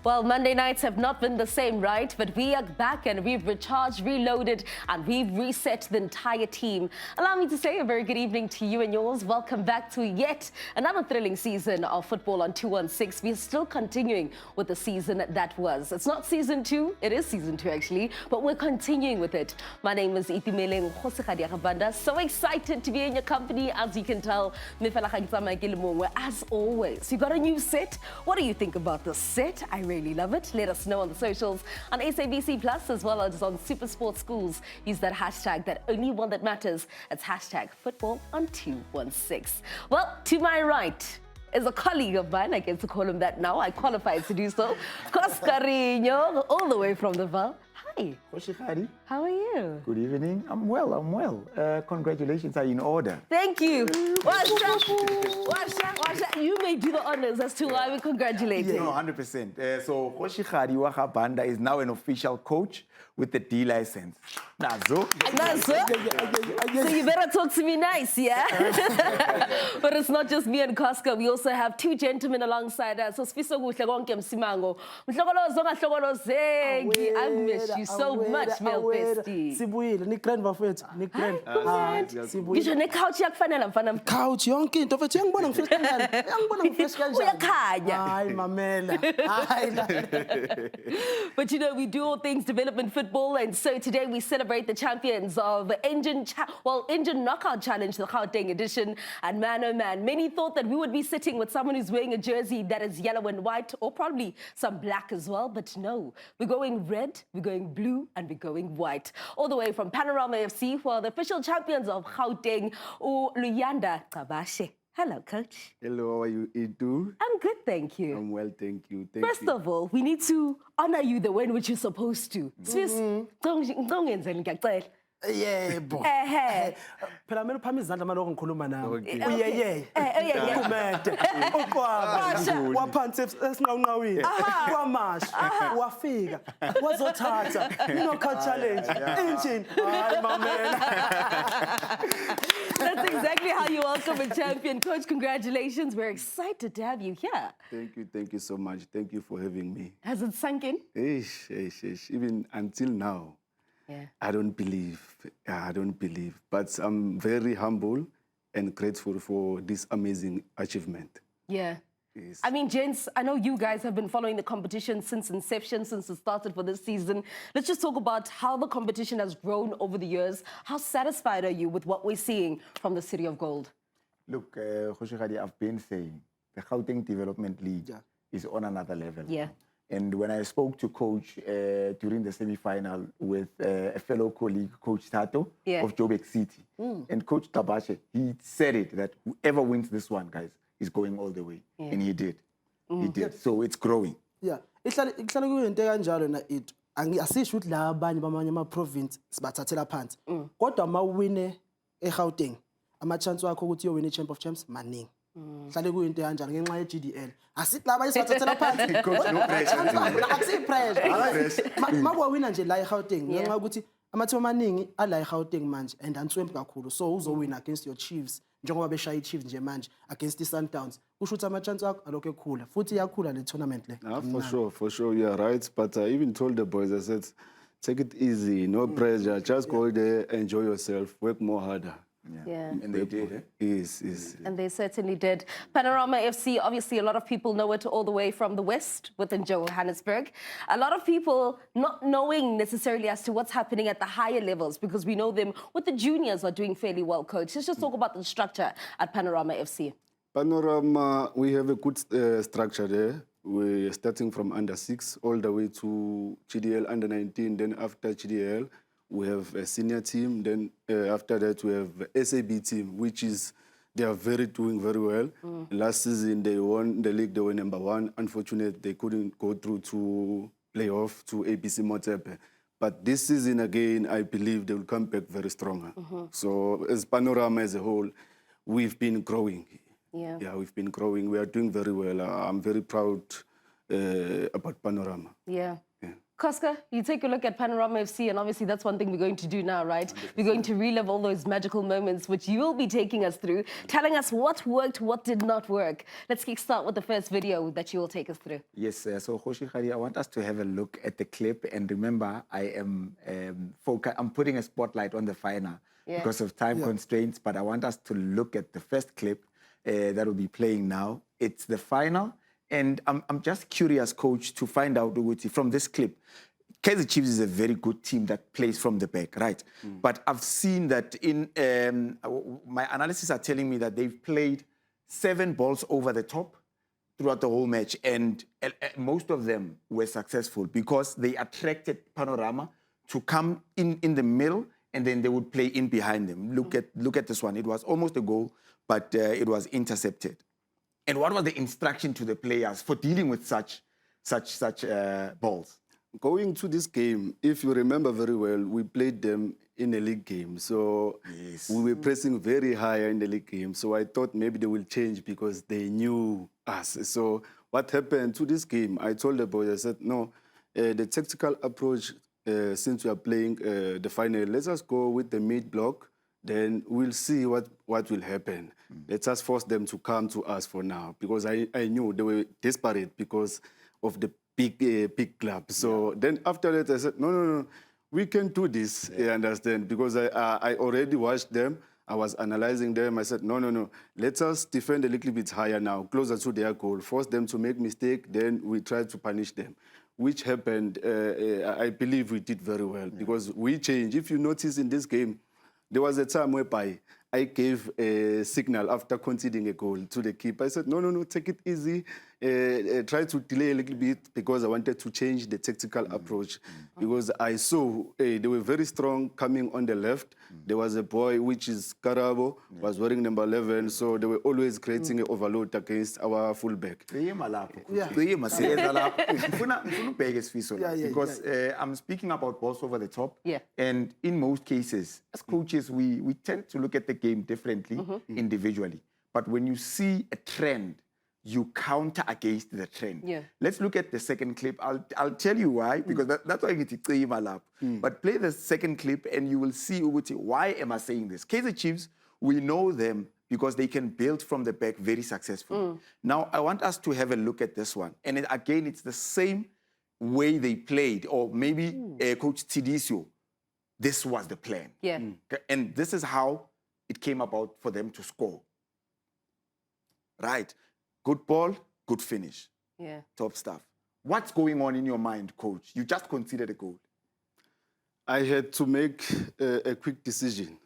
Well, Monday nights have not been the same, right? But we are back and we've recharged, reloaded, and we've reset the entire team. Allow me to say a very good evening to you and yours. Welcome back to yet another thrilling season of football on 216. We're still continuing with the season that was. It's not season 2, it is season 2 actually, but we're continuing with it. My name is Itimeleng Khosekadiagabanda. So excited to be in your company, as you can tell. As always, you got a new set. What do you think about the set? I really love it. Let us know on the socials, on SABC Plus, as well as on SuperSport Schools. Use that hashtag, that only one that matters. It's hashtag football on 216. Well, to my right is a colleague of mine. I get to call him that now. I qualified to do so. Coscarino, all the way from the Val. Hi. How are you? Good evening. I'm well. Congratulations are in order. Thank you. Washa, you may do the honors as to why we congratulate you. No, 100%. So Khoshikgadi Wakhabanda is now an official coach with the D license. Nazo. So you better talk to me nice, yeah? But it's not just me and Koska. We also have two gentlemen alongside us. So Sfiso Guhlagonke Msimango. I've missed you so much, Mel Bestie. Sibuyile, ni grand bafethu, ni grand. Ngisho ne-couch yakufanele mfana. Couch yonke into mfethu ngibona ngifresh kanjani? Ngibona ngifresh kanjani? Uyakhanya. Hayi mamela. But you know, we do all things development football, and so today we celebrate the champions of ENGEN Knockout Challenge, the GAUTENG edition. And man, oh man, many thought that we would be sitting with someone who's wearing a jersey that is yellow and white, or probably some black as well. But no, we're going red, we're going blue, and we're going white. All the way from PANORAMA FC, who are the official champions of GAUTENG, Luyanda Kabashe. Hello, Coach. Hello, how are you, Itu? I'm good, thank you. I'm well, thank you. First of all, we need to honor you the way in which you're supposed to. Yebo. Phela mina uphama izandla maloko ngikhuluma nawe. Uyeye. Kumede. Ukwaba. Waphansi esinqawunqawini. Kwamasha. Wafika. Wazothatha. Knockout challenge. Engine. Hayi mamela. That's exactly how you welcome a champion. Coach, congratulations. We're excited to have you here. Thank you so much. Thank you for having me. Has it sunk in? Even until now, yeah. I don't believe. But I'm very humble and grateful for this amazing achievement. Yeah. Yes. I mean, gents, I know you guys have been following the competition since inception, since it started for this season. Let's just talk about how the competition has grown over the years. How satisfied are you with what we're seeing from the City of Gold? Look, Khoshikgadi, I've been saying the Gauteng Development League is on another level. Yeah. And when I spoke to Coach during the semi-final with a fellow colleague, Coach Tato of Joburg City, and Coach Tabashe, he said it, that whoever wins this one, guys, is going all the way. Yeah. And he did. He did. So it's growing. Yeah. Ihlala kuyinto kanjalo na itu. Asisho ukuthi la abanye bamanye ama province sibathathela phansi. Kodwa mawuwine eGauteng, ama chance wakho ukuthi uyowina iChamp of Champs maningi. Hlale kuyinto kanjalo ngenxa yeGDL. Asithi laba isibathathela phansi. No pressure. Akusi pressure. Mawuwina nje la eGauteng ngenxa ukuthi amathimba amaningi ala eGauteng manje and answempu kakhulu. So uzowina against your Chiefs. Njengoba beshaya iChiefs nje manje against iSundowns. Kusho ukuthi ama-chance akho alokho ekhula. Futhi iyakhula le tournament le. For sure, you're right. But I even told the boys, I said, take it easy, no pressure. Just go there, enjoy yourself, work more harder. Yeah. And they did. Yes. And they certainly did. PANORAMA FC, obviously a lot of people know it all the way from the west within Johannesburg. A lot of people not knowing necessarily as to what's happening at the higher levels, because we know them with the juniors are doing fairly well, Coach. Let's just talk about the structure at PANORAMA FC. PANORAMA, we have a good structure there. We're starting from under 6 all the way to GDL under 19. Then after GDL, we have a senior team. Then after that, we have a SAB team, which is, they are doing very well. Last season, they won the league, they were #1. Unfortunately, they couldn't go through to playoff to ABC Motepe. But this season, again, I believe they will come back very stronger. So as PANORAMA as a whole, we've been growing. Yeah, we've been growing. We are doing very well. I'm very proud about PANORAMA. Yeah. Koska, you take a look at Panorama FC, and obviously that's one thing we're going to do now, right? 100%. We're going to relive all those magical moments, which you will be taking us through, telling us what worked, what did not work. Let's kickstart with the first video that you will take us through. Yes, so Khoshi Khadi, I want us to have a look at the clip, and remember, I am I'm putting a spotlight on the final because of time constraints, but I want us to look at the first clip that will be playing now. It's the final. And I'm just curious, Coach, to find out from this clip. Kaizer Chiefs is a very good team that plays from the back, right? But I've seen that in my analysis are telling me that they've played 7 balls over the top throughout the whole match, and most of them were successful because they attracted Panorama to come in the middle, and then they would play in behind them. Look at this one. It was almost a goal, but it was intercepted. And what was the instruction to the players for dealing with such balls? Going to this game, if you remember very well, we played them in a league game. So we were pressing very high in the league game. So I thought maybe they will change because they knew us. So what happened to this game, I told the boys, I said, no, the tactical approach, since we are playing the final, let's just go with the mid block. Then we'll see what will happen. Let's just force them to come to us for now, because I knew they were desperate because of the big club. So then after that, I said, no, we can do this, you understand? Because I already watched them. I was analyzing them. I said, no, let us defend a little bit higher now, closer to their goal, force them to make mistake, then we try to punish them, which happened. I believe we did very well because we changed. If you notice in this game, there was a time whereby I gave a signal after conceding a goal to the keeper. I said, no, take it easy. Try to delay a little bit because I wanted to change the tactical approach. Because I saw they were very strong coming on the left. There was a boy, which is Karabo, was wearing number 11. So they were always creating an overload against our fullback. Because I'm speaking about balls over the top. And in most cases, as coaches, we tend to look at the game differently individually. But when you see a trend, you counter against the trend. Let's look at the second clip. I'll tell you why, because that's why I get to But play the second clip and you will see why am I saying this. Kaizer Chiefs, we know them because they can build from the back very successfully. Now, I want us to have a look at this one. And again, it's the same way they played, or maybe Coach Tidisio, this was the plan. And this is how it came about for them to score. Right. Good ball, good finish. Top stuff. What's going on in your mind, Coach? You just conceded a goal. I had to make a quick decision.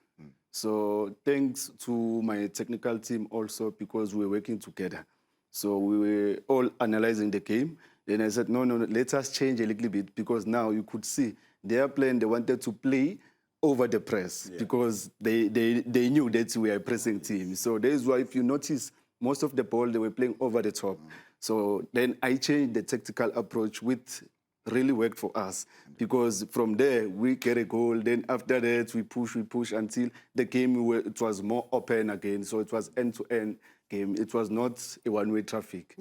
So thanks to my technical team also, because we were working together. So we were all analyzing the game. Then I said, no, let us change a little bit, because now you could see their plan, they wanted to play over the press because they knew that we are a pressing team. So that is why, if you notice, most of the ball, they were playing over the top. So then I changed the tactical approach, which really worked for us, because from there, we get a goal. Then after that, we push until the game, it was more open again. So it was end-to-end game. It was not a one-way traffic.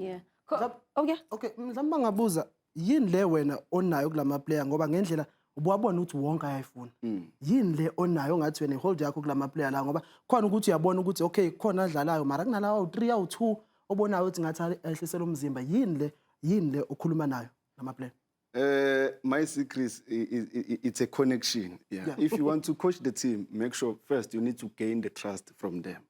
Okay, mhlawumbe bangabuza yini le wena onayo kulama player ngoba ngendlela ubuyabona ukuthi wonke ayayifuna. Yini le onayo ngathi wena ihold yakho kulama player la ngoba khona ukuthi uyabona ukuthi okay khona adlalayo mara kunalawo 3 awu 2 obonayo ukuthi ngathi ehlisela umzimba. Yini le okhuluma nayo lama player? My secret it's a connection. If you want to coach the team, make sure first you need to gain the trust from them.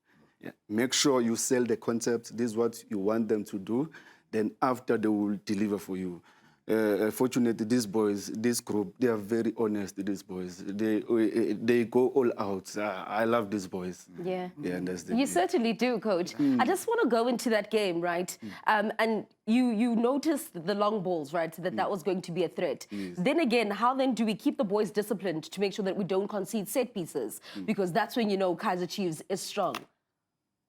Make sure you sell the concept. This is what you want them to do. Then after, they will deliver for you. Fortunately, these boys, this group, they are very honest, these boys. They go all out. I love these boys. You certainly do, Coach. I just want to go into that game, right? And you noticed the long balls, right? That was going to be a threat. Then again, how then do we keep the boys disciplined to make sure that we don't concede set pieces? Because that's when you know Kaizer Chiefs is strong.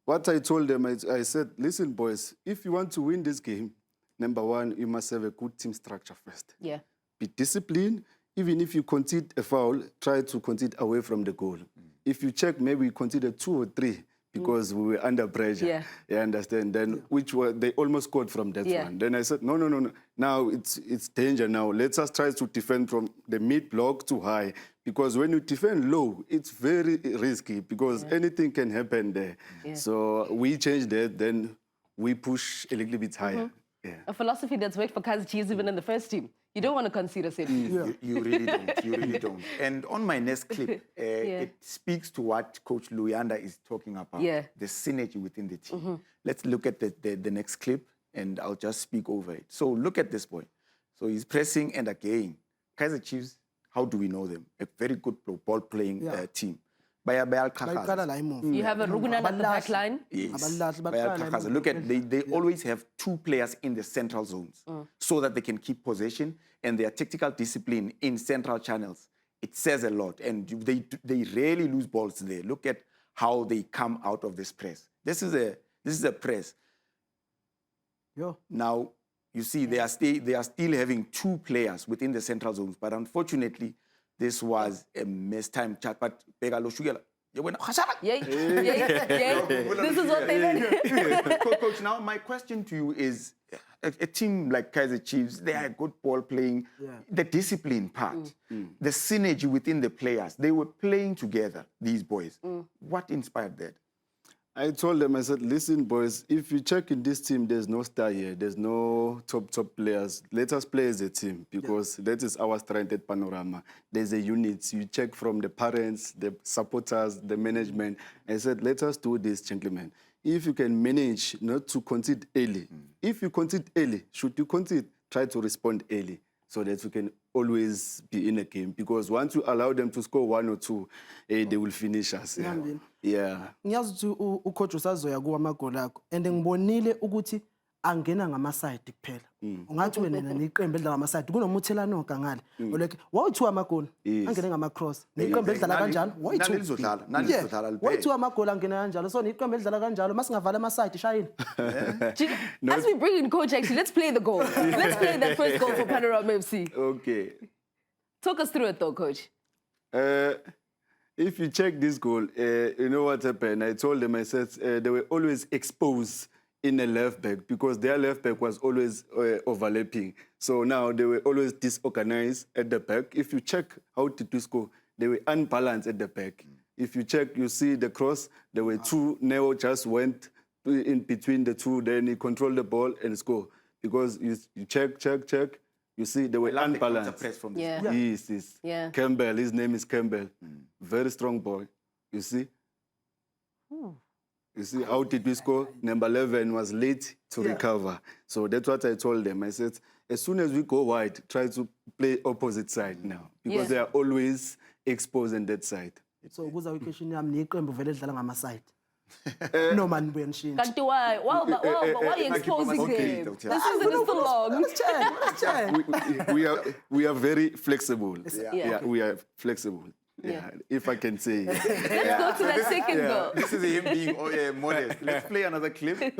What I told them, I said, listen, boys, if you want to win this game, number one, you must have a good team structure first. Be disciplined. Even if you concede a foul, try to concede away from the goal. If you check, maybe you conceded 2 or 3 because we were under pressure. Yeah. You understand? Then which were they almost scored from that one. Then I said, no. Now it's danger now. Let us try to defend from the mid block to high. Because when you defend low, it's very risky because anything can happen there. So we changed that, then we push a little bit higher. A philosophy that's worked for Kaizer Chiefs even in the first team. You don't want to concede a set piece. You really don't. You really don't. And on my next clip, it speaks to what Coach Luyanda is talking about, the synergy within the team. Let's look at the next clip, and I'll just speak over it. So look at this boy. So he's pressing, and again, Kaizer Chiefs, how do we know them? A very good ball-playing team. You have a Rugunan at the back line. Yes. Look at, they always have two players in the central zones so that they can keep possession, and their tactical discipline in central channels. It says a lot, and they rarely lose balls there. Look at how they come out of this press. This is a press. Now, you see, they are still having two players within the central zones, but unfortunately, this was a mistimed chat. But This is what they did. Coach, now my question to you is, a team like Kaizer Chiefs, they are good ball playing, the discipline part, the synergy within the players. They were playing together, these boys. What inspired that? I told them, I said, listen, boys, if you check in this team, there's no star here. There's no top players. Let us play as a team because that is our strength at Panorama. There's a unit. You check from the parents, the supporters, the management. I said, let us do this, gentlemen. If you can manage not to concede early, if you concede early, should you concede, try to respond early so that you can always be in a game. Because once you allow them to score 1 or 2, they will finish us. Ngiyazi ukuthi ucoach usazoya kuwa amagoli akho and ngibonile ukuthi angena ngama-side kuphela. Ungathi wena neqembu edlala ngama-side kunomuthelano ngale. Like wawu-2 amagoli angene ngama-cross. Neqembu edlala kanjalo wawu-2. Wawu-2 amagoli angena kanjalo. So neqembu edlala kanjalo masingavala ama-side shayini. As we bring in Coach, actually, let's play the goal. Let's play that first goal for Panorama FC. Okay. Talk us through it though, Coach. If you check this goal, you know what happened? I told them, I said, they were always exposed in a left back because their left back was always overlapping. So now they were always disorganized at the back. If you check how did we score, they were unbalanced at the back. If you check, you see the cross, there were 2, Neo just went in between the 2, then he controlled the ball and score. Because you check, you see, they were unbalanced. Yes. Campbell, his name is Campbell. Very strong boy. You see? You see, how did we score? Number 11 was late to recover. So that's what I told them. I said, as soon as we go wide, try to play opposite side now. Because they are always exposed on that side. So ukuza kwikeshini yami neqembu vele edlala ngama-side. No man buenshini. Kanti why are you exposing them? This isn't so long. We are very flexible. We are flexible. If I can say. Let's go to that second goal. This is him being modest. Let's play another clip. And,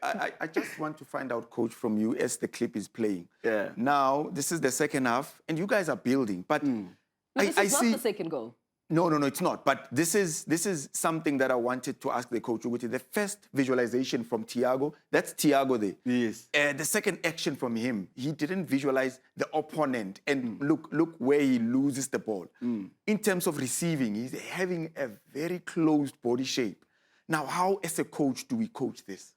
I just want to find out, Coach, from you as the clip is playing. Now, this is the second half, and you guys are building. But this is not the second goal. No, it's not. But this is something that I wanted to ask the coach, which is the first visualization from TIAGO. That's TIAGO there. Yes. The second action from him, he didn't visualize the opponent. And look where he loses the ball. In terms of receiving, he's having a very closed body shape. Now, how, as a coach, do we coach this?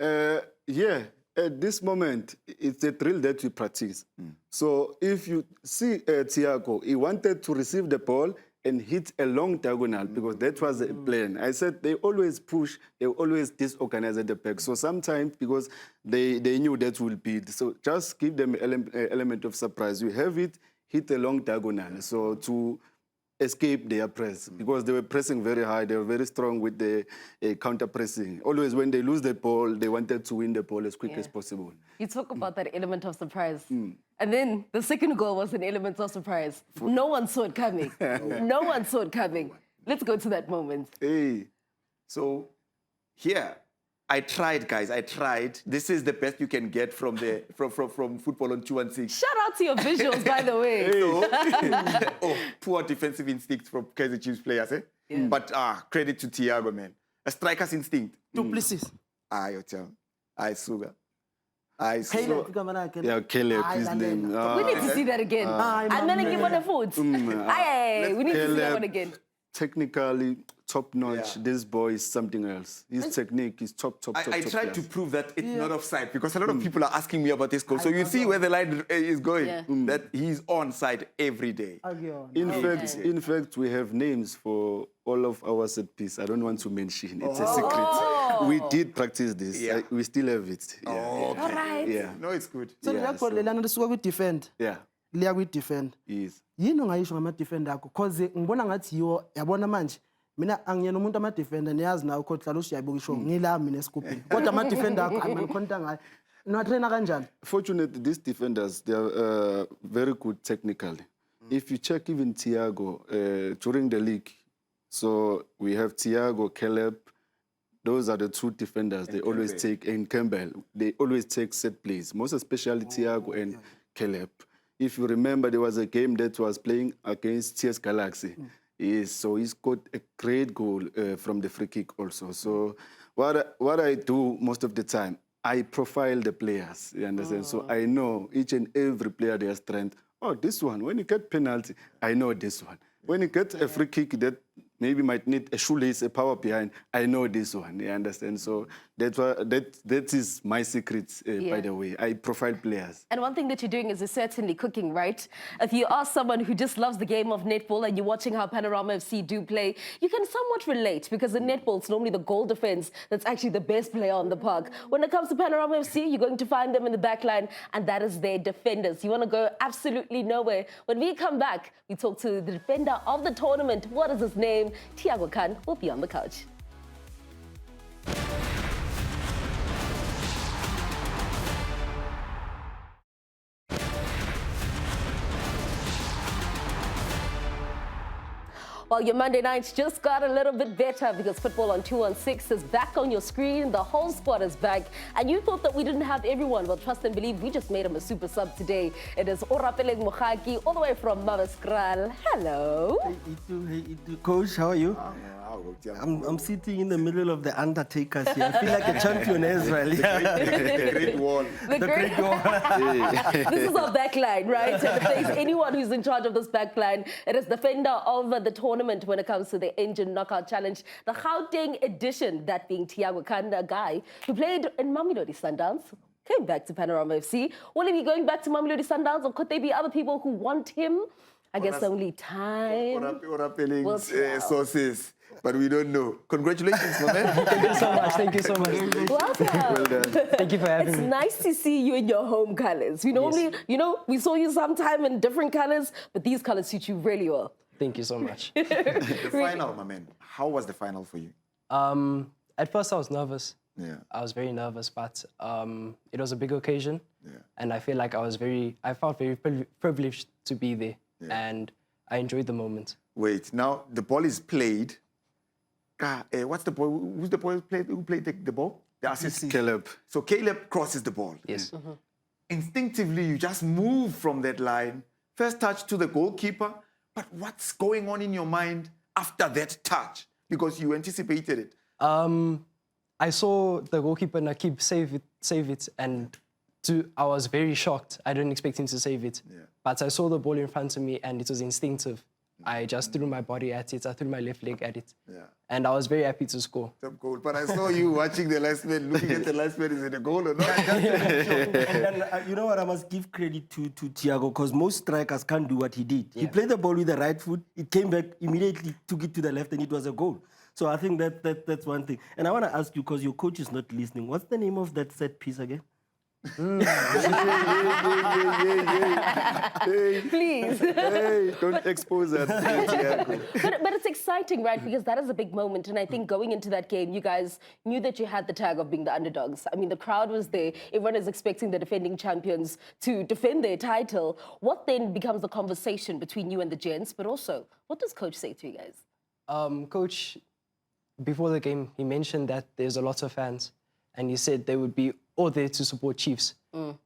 At this moment, it's a drill that we practice. So if you see TIAGO, he wanted to receive the ball and hit a long diagonal because that was the plan. I said they always push, they always disorganize at the back. So sometimes because they knew that will be, so just give them an element of surprise. You have it, hit a long diagonal. So to escape their press because they were pressing very high. They were very strong with the counter pressing. Always when they lose the ball, they wanted to win the ball as quick as possible. You talk about that element of surprise. And then the second goal was an element of surprise. No one saw it coming. No one saw it coming. Let's go to that moment. So here, I tried, guys. I tried. This is the best you can get from from football on 216. Shout out to your visuals, by the way. Poor defensive instinct from Kaizer Chiefs players. But credit to TIAGO, man. A striker's instinct. Duplessis. You tell. Sugar. Caleb, Yeah, Caleb, his name. We need to see that again. I'm going to give on the foot. We need to see that one again. Technically top-notch. This boy is something else. His technique is top. I tried to prove that it's not offside because a lot of people are asking me about this goal. So you see where the line is going. That he's on side every day. In fact, we have names for all of our set piece. I don't want to mention. It's a secret. We did practice this. We still have it. All right. Yeah. No, it's good. So liyakholelana lisuka kwi-defend. Yeah. Liya kwi-defend. Yes. Yini ongayisho ngama-defender akho? Because ngibona ngathi yiwo yabona manje. Mina angiyena umuntu ama-defender niyazi nawe ukho dlala usiyayibuka isho ngila mina esikupini. Kodwa ama-defender akho angikhonta ngayo. Niwatraina kanjani? Fortunately, these defenders, they are very good technically. If you check even TIAGO during the league, so we have TIAGO, Caleb. Those are the two defenders they always take, and Campbell. They always take set plays, most especially TIAGO and Caleb. If you remember, there was a game that was playing against TS Galaxy. Yes, so he scored a great goal from the free kick also. So what I do most of the time, I profile the players, you understand? So I know each and every player their strength. Oh, this one, when you get penalty, I know this one. When you get a free kick that maybe might need a shoelace, a power behind, I know this one, you understand? So that is my secret, by the way. I profile players. And one thing that you're doing is certainly cooking, right? If you are someone who just loves the game of netball and you're watching how Panorama FC do play, you can somewhat relate because in netball, it's normally the goal defense that's actually the best player on the park. When it comes to Panorama FC, you're going to find them in the back line, and that is their defenders. You want to go absolutely nowhere. When we come back, we talk to the defender of the tournament. What is his name? TIAGO KAHN will be on the couch. Well, your Monday nights just got a little bit better because football on 216 is back on your screen. The whole squad is back. And you thought that we didn't have everyone. Well, trust and believe, we just made him a super sub today. It is Orapeleng Mokhaki, all the way from Mavaskral. Hello. Hey, Coach, how are you? I'm sitting in the middle of the Undertakers here. I feel like a champion as well. The great wall. The great wall. This is our backline, right? And if there's anyone who's in charge of this backline, it is the defender of the tournament when it comes to the ENGEN Knockout Challenge, the GAUTEng edition, that being TIAGO KAHN, a guy who played in Mamelodi Sundowns, came back to Panorama FC. Will he be going back to Mamelodi Sundowns, or could there be other people who want him? I guess only time. Sources. But we don't know. Congratulations, my man. Thank you so much. Thank you so much. Welcome. Well done. Thank you for having It's me. nice to see you in your home colors. We normally, we saw you sometime in different colors, but these colors suit you really well. Thank you so much. The final, my man. How was the final for you? At first, I was nervous. Yeah. I was very nervous, but it was a big occasion. Yeah. And I feel like I felt very privileged to be there. Yeah. And I enjoyed the moment. Wait, now the ball is played. What's the ball? Who's the boy who played the ball? The assist. Caleb. So Caleb crosses the ball. Yes. Instinctively, you just move from that line. First touch to the goalkeeper. But what's going on in your mind after that touch? Because you anticipated it. I saw the goalkeeper Nakib save it, and I was very shocked. I didn't expect him to save it. Yeah. But I saw the ball in front of me, and it was instinctive. I just threw my body at it. I threw my left leg at it. Yeah. And I was very happy to score. Top goal. But I saw you watching the last man, looking at the last man, is it a goal or not? And then, you know what? I must give credit to TIAGO, because most strikers can't do what he did. He played the ball with the right foot. It came back, immediately took it to the left, and it was a goal. So I think that's one thing. And I want to ask you, because your coach is not listening, what's the name of that set piece again? Please. Hey, don't expose that. But it's exciting, right? Because that is a big moment. And I think going into that game, you guys knew that you had the tag of being the underdogs. I mean, the crowd was there. Everyone is expecting the defending champions to defend their title. What then becomes the conversation between you and the gents? But also, what does coach say to you guys? Coach, before the game, he mentioned that there's a lot of fans. And he said they would be all there to support Chiefs.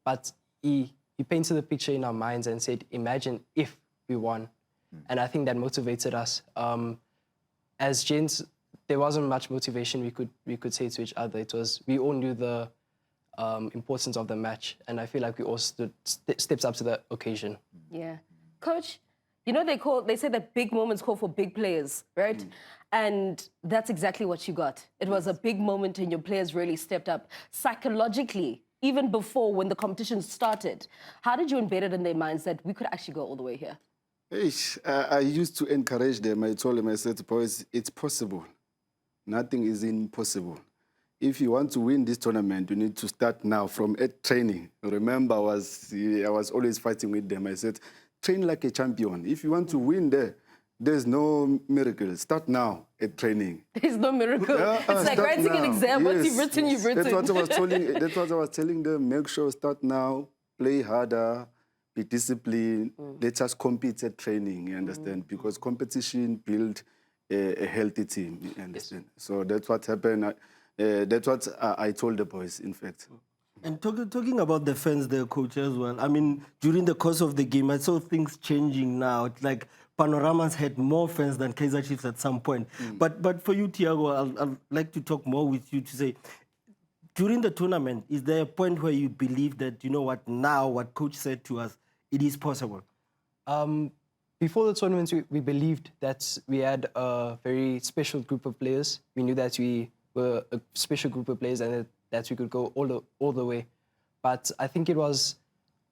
But he painted the picture in our minds and said, imagine if we won. And I think that motivated us. as gents, there wasn't much motivation we could say to each other. It was, we all knew the importance of the match, and I feel like we all stepped up to the occasion. Yeah. Coach, you know they say that big moments call for big players, right? And that's exactly what you got. It was a big moment and your players really stepped up. Psychologically, even before when the competition started, how did you embed it in their minds that we could actually go all the way here? I used to encourage them. I told them, I said, boys, it's possible. Nothing is impossible. If you want to win this tournament, you need to start now from training. Remember, I was always fighting with them. I said, train like a champion. If you want to win there's no miracle. Start now at training. There's no miracle. It's like writing an exam. Once you've written, you've written. That's what I was telling them. Make sure start now, play harder, be disciplined. Let us compete at training, you understand? Because competition builds a healthy team, you understand? So that's what happened. That's what I told the boys, in fact. And talking about the fans there, coach, as well. I mean, during the course of the game, I saw things changing now. It's like Panoramas had more fans than Kaizer Chiefs at some point. But for you, Tiago, I'd like to talk more with you to say, during the tournament, is there a point where you believe that, you know what, now what coach said to us, it is possible? Before the tournament, we believed that we had a very special group of players. We knew that we were a special group of players and that we could go all the way. But I think it was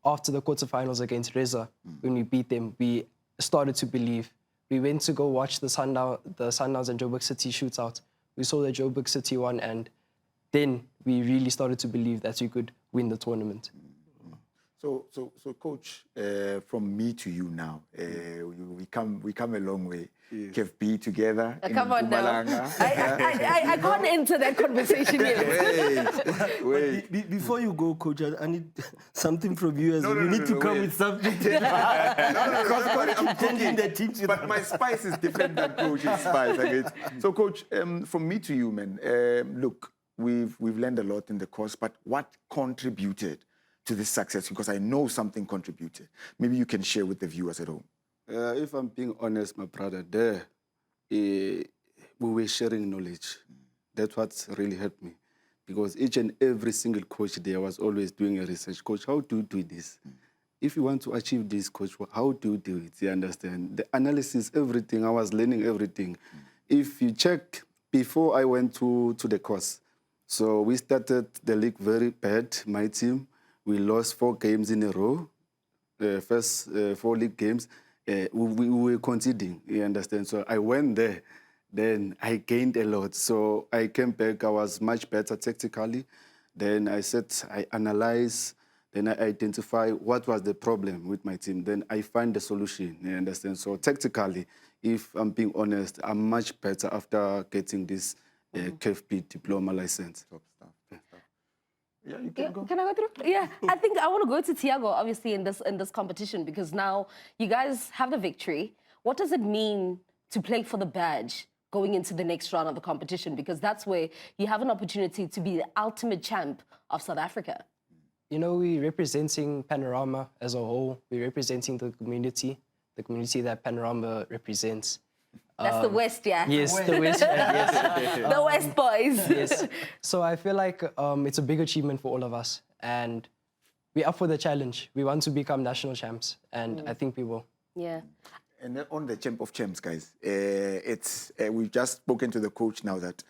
after the quarterfinals against Reza, when we beat them, we started to believe. We went to go watch the Sundowns and Joburg City shootout. We saw the Joburg City one, and then we really started to believe that we could win the tournament. So coach, from me to you now, we come a long way. Yes. KFB together. Come on now. I can't enter that conversation yet. Wait. Before you go, coach, I need something from you as well. You need to come with something. I'm changing the teams. But my spice is different than coach's spice. I get. So, coach, from me to you, man. Look, we've learned a lot in the course, but what contributed to this success? Because I know something contributed. Maybe you can share with the viewers at home. If I'm being honest, my brother, we were sharing knowledge. That's what really helped me. Because each and every single coach there was always doing a research. Coach, how do you do this? If you want to achieve this, coach, how do you do it? You understand? The analysis, everything, I was learning everything. If you check, before I went to the course, so we started the league very bad, my team. We lost 4 games in a row, first 4 league games. We were conceding, you understand? So I went there, then I gained a lot. So I came back, I was much better tactically. Then I analyzed, then I identify what was the problem with my team. Then I find the solution, you understand? So tactically, if I'm being honest, I'm much better after getting this KFB diploma license. Top stuff. Yeah, you can go. Can I go through? Yeah, I think I want to go to Tiago, obviously, in this competition, because now you guys have the victory. What does it mean to play for the badge going into the next round of the competition? Because that's where you have an opportunity to be the ultimate champ of South Africa. You know, we're representing Panorama as a whole. We're representing the community that Panorama represents. That's the West, yeah? Yes, the West. Yes. The West boys. Yes. So I feel like it's a big achievement for all of us. And we're up for the challenge. We want to become national champs. And I think we will. Yeah. And then on the Champ of Champs, guys, we've just spoken to the coach now that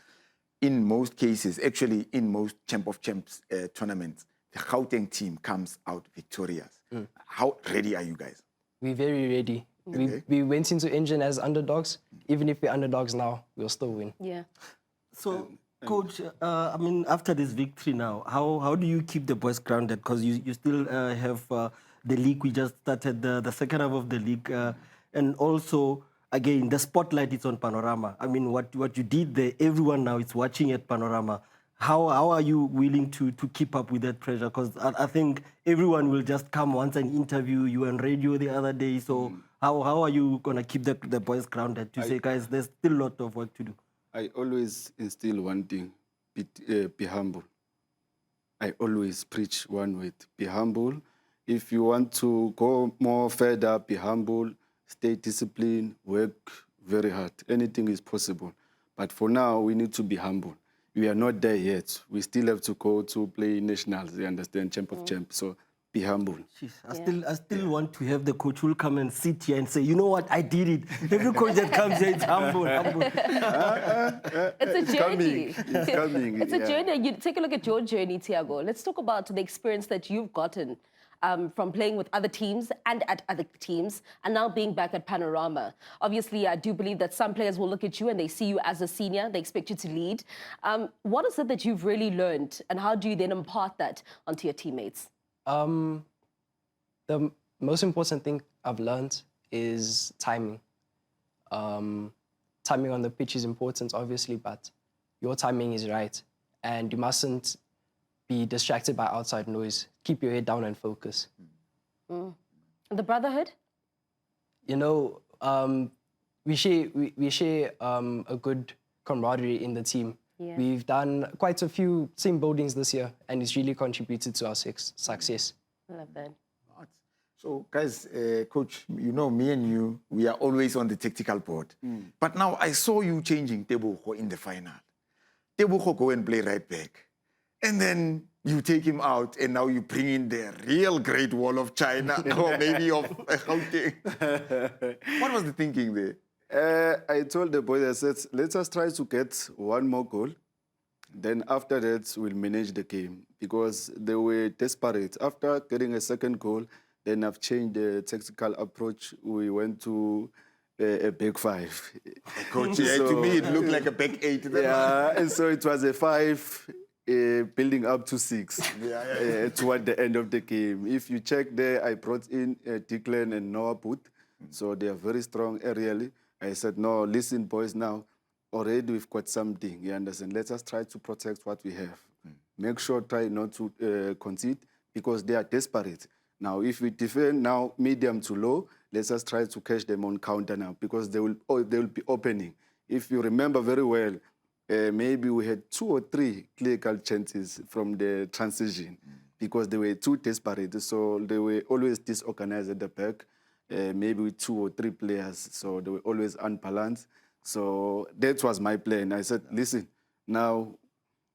in most cases, actually in most Champ of Champs tournaments, the Gauteng team comes out victorious. How ready are you guys? We're very ready. Okay. We went into ENGEN as underdogs. Even if we're underdogs now, we'll still win. Yeah. So, coach, I mean, after this victory now, how do you keep the boys grounded? Because you still have the league. We just started the second half of the league. And also, again, the spotlight is on Panorama. I mean, what you did there, everyone now is watching at Panorama. How are you willing to keep up with that pressure? Because I think everyone will just come once and interview you on radio the other day. So how are you going to keep the boys grounded to say, guys, there's still a lot of work to do? I always instill one thing, be humble. I always preach one word, be humble. If you want to go more further, be humble, stay disciplined, work very hard. Anything is possible. But for now, we need to be humble. We are not there yet. We still have to go to play nationals, you understand, champ of champs. So be humble. Jeez, I still want to have the coach who will come and sit here and say, you know what, I did it. Every coach that comes here, it's humble, humble. It's a journey. It's coming. It's a journey. You take a look at your journey, TIAGO. Let's talk about the experience that you've gotten from playing with other teams and at other teams, and now being back at Panorama. Obviously, I do believe that some players will look at you and they see you as a senior. They expect you to lead. What is it that you've really learned, and how do you then impart that onto your teammates? The most important thing I've learned is timing. Timing on the pitch is important, obviously, but your timing is right. And you mustn't be distracted by outside noise. Keep your head down and focus. The brotherhood? You know, we share a good camaraderie in the team. Yeah. We've done quite a few team buildings this year, and it's really contributed to our success. I love that. So, guys, Coach, you know, me and you, we are always on the tactical board. But now I saw you changing Tebogo in the final. Tebogo go and play right back. And then you take him out, and now you bring in the real Great Wall of China, or maybe of GAUTEng. What was the thinking there? I told the boys, I said, let us try to get one more goal. Then after that, we'll manage the game, because they were desperate. After getting a second goal, then I've changed the tactical approach. We went to a back five. Coach, to me, it looked like a back eight. Yeah, and so it was a 5, building up to 6 toward the end of the game. If you check there, I brought in Declan and Noah Booth. So they are very strong aerially. I said, no, listen, boys, now, already we've got something, you understand? Let us try to protect what we have. Make sure, try not to concede, because they are desperate. Now, if we defend now medium to low, let's just try to catch them on counter now, because they will be opening. If you remember very well, maybe we had 2 or 3 clear-cut chances from the transition, because they were too desperate. So they were always disorganized at the back, maybe with 2 or 3 players. So they were always unbalanced. So that was my plan. I said, listen, now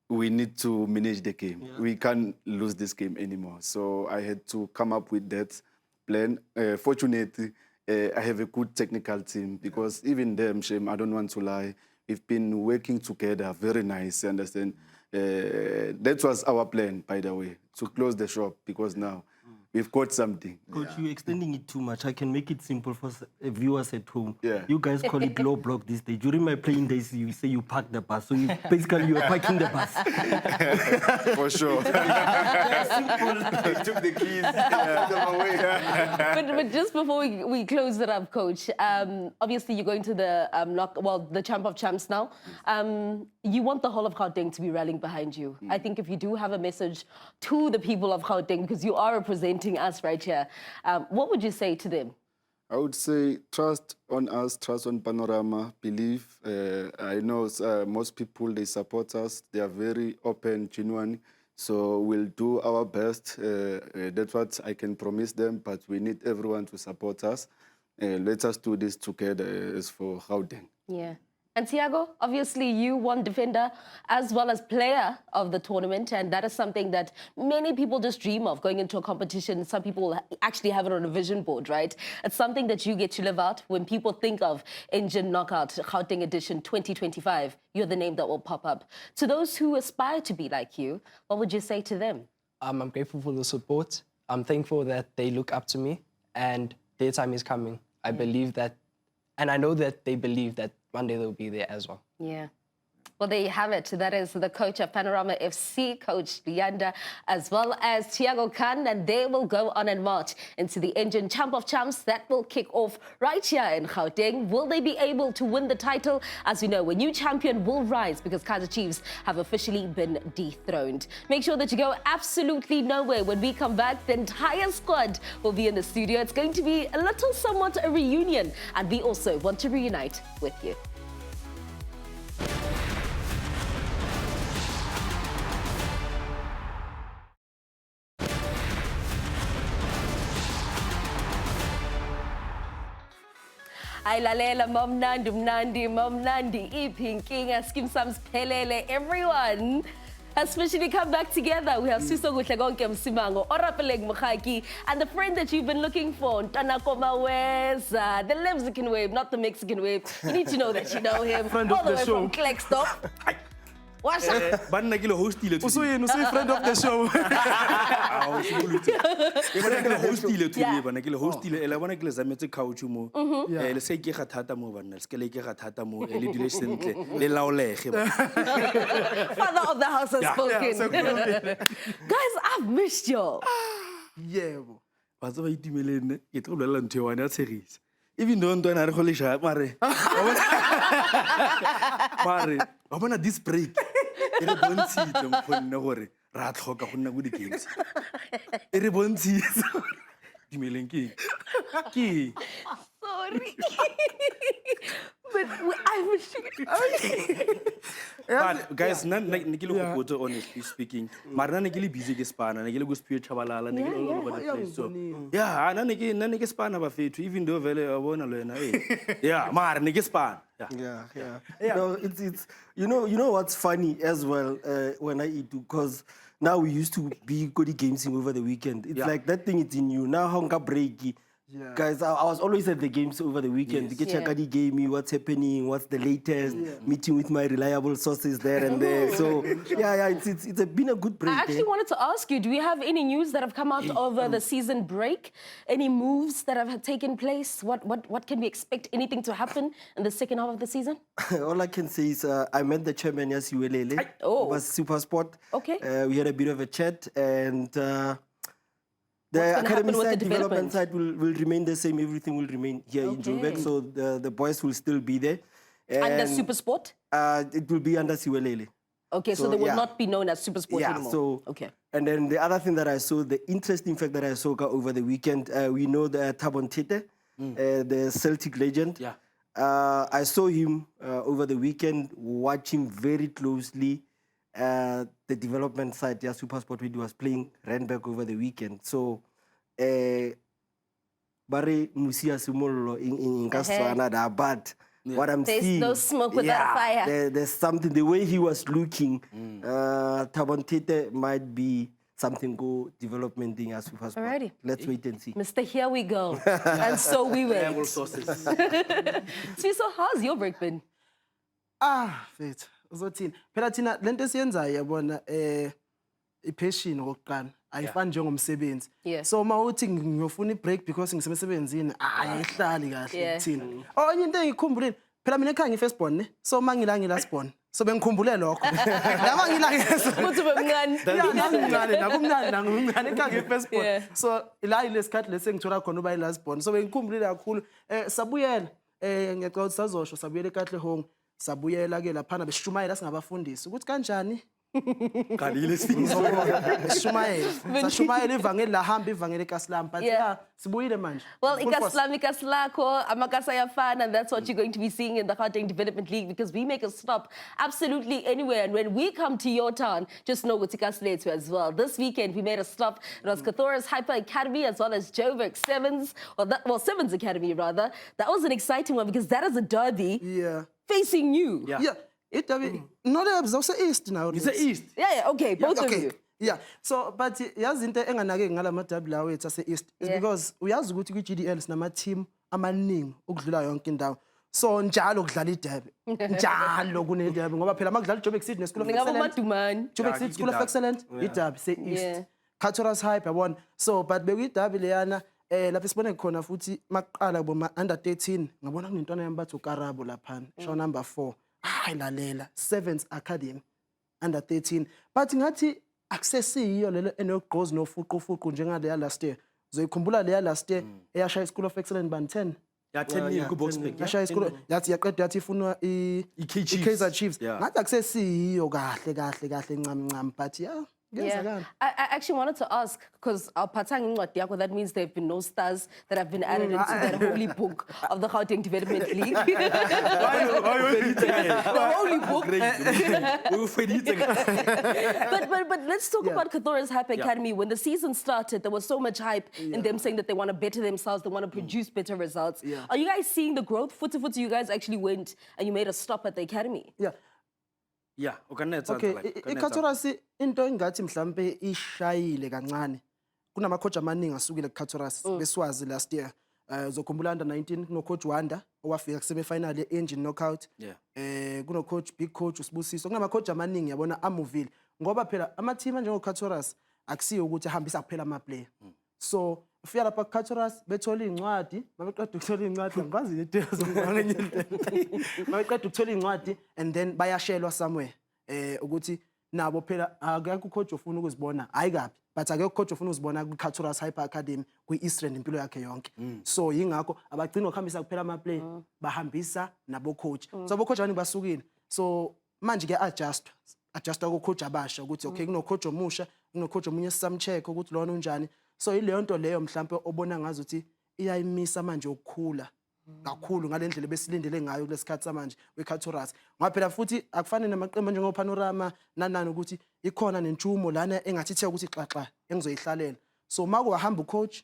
we need to manage the game. Yeah. We can't lose this game anymore. So I had to come up with that plan. Fortunately, I have a good technical team, because even them, Shem, I don't want to lie, we've been working together, very nice, you understand? That was our plan, by the way, to close the shop, because now we've got something. Coach, you're extending it too much. I can make it simple for viewers at home. Yeah. You guys call it low block these days. During my playing days, you say you park the bus. So you basically you are parking the bus. For sure. They took the keys, took them away. But just before we close it up, Coach, obviously you're going to the the Champ of Champs now. You want the whole of GAUTEng to be rallying behind you. I think if you do have a message to the people of GAUTEng, because you are representing us right here, what would you say to them? I would say trust on us, trust on Panorama, believe. I know most people, they support us. They are very open, genuine. So we'll do our best. That's what I can promise them, but we need everyone to support us. Let us do this together as for GAUTEng. Yeah. And TIAGO, obviously you won defender as well as player of the tournament, and that is something that many people just dream of, going into a competition. Some people actually have it on a vision board, right? It's something that you get to live out. When people think of ENGEN Knockout GAUTEng Edition 2025, you're the name that will pop up. To those who aspire to be like you, what would you say to them? I'm grateful for the support. I'm thankful that they look up to me, and their time is coming. I believe that, and I know that they believe that one day they'll be there as well. Yeah. Well, there you have it. That is the coach of Panorama FC, Coach Leander, as well as TIAGO KAHN, and they will go on and march into the ENGEN Champ of Champs that will kick off right here in GAUTEng. Will they be able to win the title? As we know, a new champion will rise, because Kaizer Chiefs have officially been dethroned. Make sure that you go absolutely nowhere. When we come back, the entire squad will be in the studio. It's going to be a little somewhat a reunion, and we also want to reunite with you. Ayilalela momnandi mnandi momnandi ipinkinga skim sams pelele. Everyone has officially come back together. We have Siso Guhlagonke Msimango, Orapeleng Mukhaki, and the friend that you've been looking for, Tanako Maweza, the Mexican wave, not the Mexican wave. You need to know that you know him. Friend all of the the way show. from Klextop. What's up? Banna kilo host ile tu. Usuye friend of the show. Ah, usibuluthi. Banna kilo host ile tu Yeah. banna kilo host ile ela bona kilo zametse couch mo. Le se ke ga thata mo banna, se ke le ke ga thata mo le dile sentle le laolege. Father of the house has spoken. Guys, I've missed y'all. Yebo. Ba tsa ba itimelene ke tlo bolela ntwe wa ya tshegisa. Even though ntwana re go le sha mare. Mare, ba bona this break. E re bontshitse mkhonne gore ra tlhoka go nna go di games. E re bontshitse. Dimeleng ke. Sorry. But I missed you. But guys, ne ke le go botsa honestly speaking. Mara ne ke le busy ke spana, ne ke le go spirit chabalala, ne ke le all over the place. So yeah, ne ke spana ba fethu even though vele wa bona lo yena eh. Yeah, mara ne ke spana. Yeah. Yeah. No, it's you know what's funny as well when I eat because now we used to be good games over the weekend. It's like that thing is in you. Now how nka break. Yeah. Guys, I was always at the games over the weekend. Yes. To check out the game, what's happening, what's the latest, meeting with my reliable sources there and there. So yeah, it's been a good break. I actually wanted to ask you, do we have any news that have come out over the season break? Any moves that have taken place? What can we expect? Anything to happen in the second half of the season? All I can say is I met the chairman, yes, ULL. Oh. It was SuperSport. Okay. We had a bit of a chat and What's the gonna academy happen with side, the development development? side will remain the same. Everything will remain here in Joburg. So the boys will still be there. Under And, SuperSport? It will be under ULL. Okay, so So, they will yeah. not be known as SuperSport Yeah, anymore. so Okay. and then the other thing that I saw, the interesting fact that I saw over the weekend, we know the Thabo Ntete, the Celtic legend. Yeah. I saw him over the weekend watching very closely the development side. Yeah, SuperSport when he was playing Randburg over the weekend. So, Barry Musia Sumolo in Casana, but. What I'm There's seeing, no smoke without fire. There's something. The way he was looking, Thabo Ntete might be something go development thing as SuperSport. Alrighty. Let's wait and see. Mr. Here we go. And so we wait. Reliable sources. So how's your break been? Mfethu uzothina phela thina lento esiyenzayo yabona ipassion okokuqala ayifani njengomsebenzi. Yeah. So mawuthi ngiyofuna ibreak because ngisemsebenzini ayihlali kahle Yeah. kuthina. Onye into engikhumbulile phela mina ekhaya ngi-firstborn ne. So mangila ngilasborn. So bengikhumbule lokho. Lama ngila Kuthi ubemncane. ngimncane nakumncane nangimncane ekhaya ngi-firstborn. Yeah. So la ilesikhathi lesengithola khona uba ilasborn. So bengikhumbulile kakhulu sabuyela ngiyacela ukuthi sazosho sabuyela eKatlehong sabuyela ke laphana besishumayela singabafundisi ukuthi kanjani Kalile sifisa. Sashumayela ivangeli lahamba ivangeli eKaSlam but Yeah. sibuyile manje. Well, Full force. Ikaslako, Amakasa Yafan, and that's what you're going to be seeing in the GAUTENG Development League because we make a stop absolutely anywhere. And when we come to your town, just know what Ikasletu as well. This weekend, we made a stop. It was Kathora's Hyper Academy as well as Joburg Sevens, Sevens Academy rather. That was an exciting one because that is a derby Yeah. facing you. Yeah. It no labs also east now. It's the East. Yeah, okay, both of you. Yeah. So but yazi into enganake ngala madabi lawo ethu ase east is Yeah. because uyazi ukuthi ku-GDL sinama team amaningi ukudlula yonke indawo. So njalo kudlala iderby. Njalo kune derby ngoba phela makudlala iJoburg City neSchool of Ngaba Excellence. madumane. Joburg City School of Excellence, iderby se east. Yeah. Kathora's Hype yabona. So but bekuyiderby leyana lapho sibone khona futhi maqala bo under 13 ngabona kunentwana yami bathi uKarabo laphana. Show number 4. Hayi lalela Sevens Academy under 13 but ngathi accessiyo lelo enogqozi nofuqu njengaleya last year uzoyikhumbula leya last year eyashaya iSchool of Excellence band 10 Yeah, 10 years ku Boxback. yashaya iSchool yathi yaqeda yathi ifuna i-Kaizer Kaizer Chiefs Yeah. ngathi accessiyo kahle ncam but yeah Kuyenzakala. I actually wanted to ask, because our Patang Tiago, that means there have been no stars that have been added into that holy book of the Gauteng Development League. The holy book. But let's talk about Kathora's Hype Academy. When the season started, there was so much hype in them saying that they want to better themselves, they want to produce better results. Are you guys seeing the growth? Futhi, you guys actually went and you made a stop at the academy. Yeah, Okay, iKatoras into engathi mhlambe ishayile kancane. Kunama-coach amaningi asukile kuKatoras beswazi last year. Uzokhumbula under 19 kuno-coach Wanda owafika kusemi-final ye-Engine knockout. Kuno-coach big coach uSibusiso. Kunama-coach amaningi yabona amuvile. Ngoba phela ama-team anjengoKatoras akusiyo ukuthi ahambisa kuphela ama-player. So ufika lapha kuKatoras bethola iy'ncwadi, mabeqeda ukuthola iy'ncwadi angazi i-details ngenye indlela. Mabeqeda ukuthola iy'ncwadi and then bayashelwa somewhere ukuthi nabo phela akekho ucoach ofuna ukuzibona hayi kabi but akekho ucoach ofuna ukuzibona kuKatoras Hype Academy kwi-Eastern impilo yakhe yonke. So yingakho abagcina ukuhambisa kuphela ama-play bahambisa nabo coach. So abo coach abaningi basukile. So manje adjustwa ko-coach abasha ukuthi okay kuno-coach omusha, kuno-coach omunye sisamcheck ukuthi lona unjani. So ileyo nto leyo mhlambe obona ngazi ukuthi iyayimisa manje ukukhula kakhulu ngalendlela besilindele ngayo kulesikhathi samanje weKatoras. Ngoba phela futhi akufani namaqembu njengoPanorama nanani ukuthi ikhona nentshumo lana engathi ithe ukuthi xaxa engizoyihlalela. So maku wahamba ucoach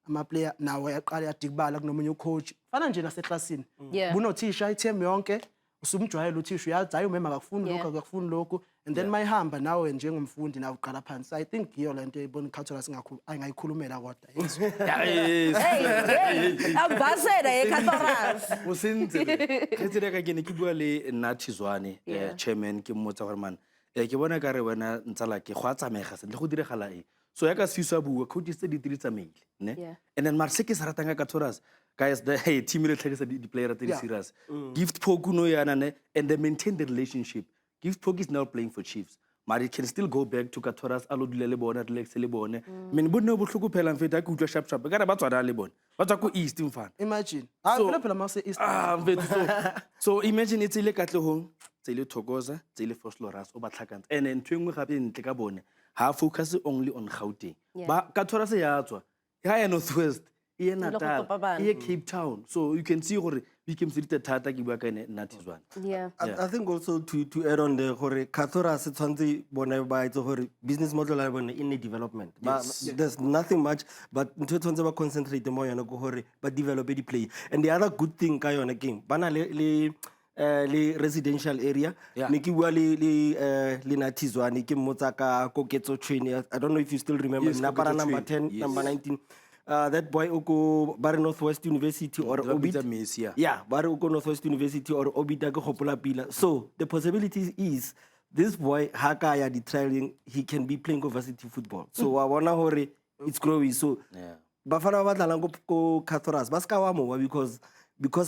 ama-player nawo yaqala yadikibala kunomunye ucoach. Fana nje naseklasini. Bunothisha ithemu yonke usumjwayela uthisha uyazi hayi umema akakufuni lokho akakufuni lokho and then mayihamba nawe njengomfundi nawe uqala phansi. So I think iyo lento ebona iKatoras angayikhulumela kodwa. Ambassador yeKatoras. Usenzele. Khetsireka ke ne ke bua le Nathizwane chairman ke mmotsa gore man ke bona ka re wena ntsala ke go a tsamega sentle go diregala eng. So ya ka Siso a bua coaches tse di tsamaile ne. And then Marse ke sa ratang ka Katoras guys the team ile tlhagisa di player tse di serious. Gift Poku no yana ne and they maintain the relationship. Gift Poku is now playing for Chiefs. But it can still go back to Katoras alo dule le bona relax le bone. Men bonne bo hloko phela mfeta ke utlwa sharp ka re ba tswada le bone. Ba tswa ko East mfana. Imagine. Phela mase East. So imagine it's ile katlehong, tsele Thokoza, tsele Fosloras o ba tlhakantsa. And ntwengwe gape ntle ka bone. Ha focus only on Gauteng. Ba Katoras ya tswa. Ya Northwest. Iye Natal, iye Cape Town. So you can see gore we came to the thata ke bua ka ene Nathizwane. I think also to add on the gore Katoras tshwantse bona ba itse gore business model ya bona in development. There's nothing much but ntwe tshwantse ba concentrate mo yona go gore ba develop di play. And the other good thing ka yona game bana le residential area ne ke bua le Nathizwane ke mmotsa ka koketso train. I don't know if you still remember Napara number 10 number 19. That boy uko Bari Northwest University or Obita. Yeah, Bari uko Northwest University or Obita go hopola pila. So the possibility is this boy haka ya trialing he can be playing varsity football. So I wanna hurry it's growing. So Bafana batla go Katoras baska wa mo because